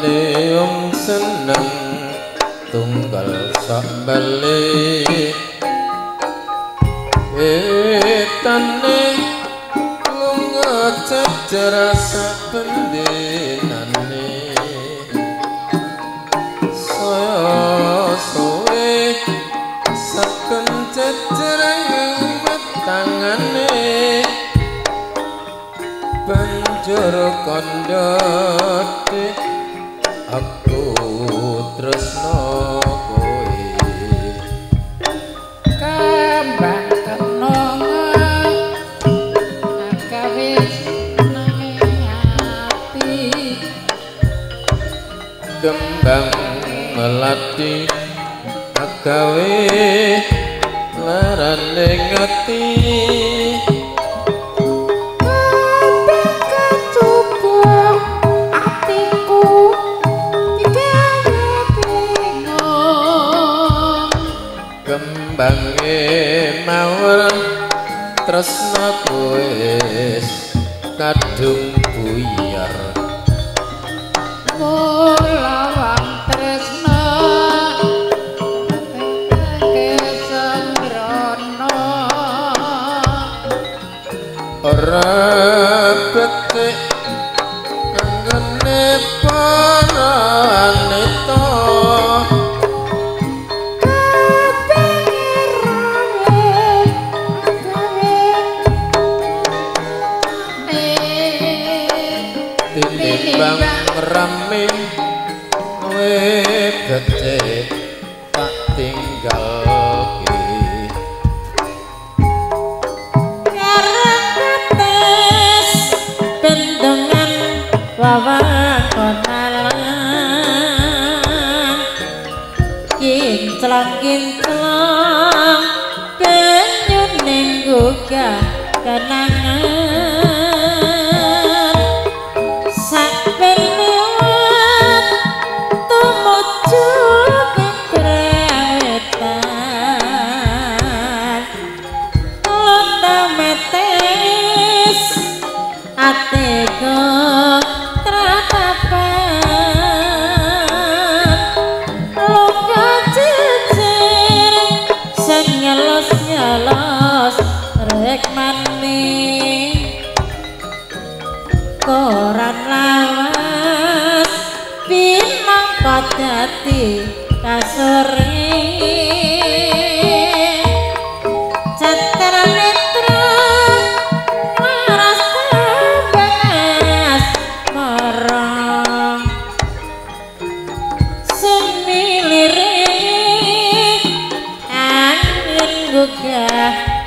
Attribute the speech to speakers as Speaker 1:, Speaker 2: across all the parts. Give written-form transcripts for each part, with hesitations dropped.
Speaker 1: Leung seneng tunggal sak balik etane lunga cecer sak pendenane saya suwe saken cecer tangane banjur kandhate aku tresno kowe
Speaker 2: kembang kenonga gawe nanging ati
Speaker 1: kembang melati gawe larane ngati kembange mawar tresnaku wis kadung buyar
Speaker 2: lawang tresna kesembrono
Speaker 1: ora betik kanggone para wanita tinimbang rame kowe becik tak tinggalke
Speaker 2: karetes bendengan wawakonalan kinclong-kinclong penyun ning gugah kenangan ateko tratapan luka jejer sing nyelos-nyelos rek maning koran lawas pinangka dadi kasore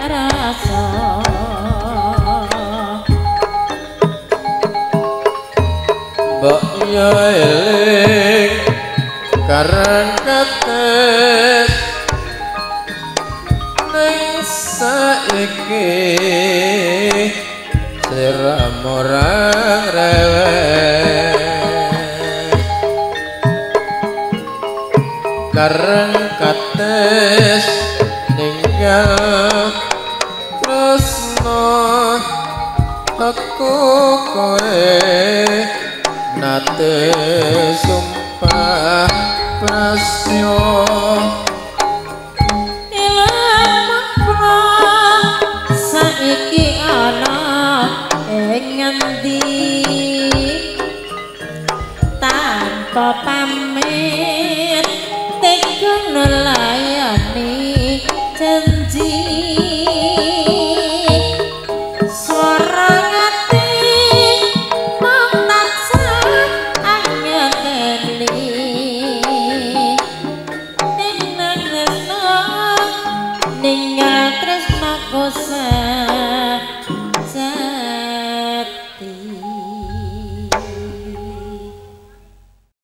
Speaker 2: rasa
Speaker 1: mbok yo eling karang kates ning saiki siram orang rewel karang kates ninggal tresno aku kowe nate sumpah prasyo
Speaker 2: ilang saiki ana ing ngendi tanpa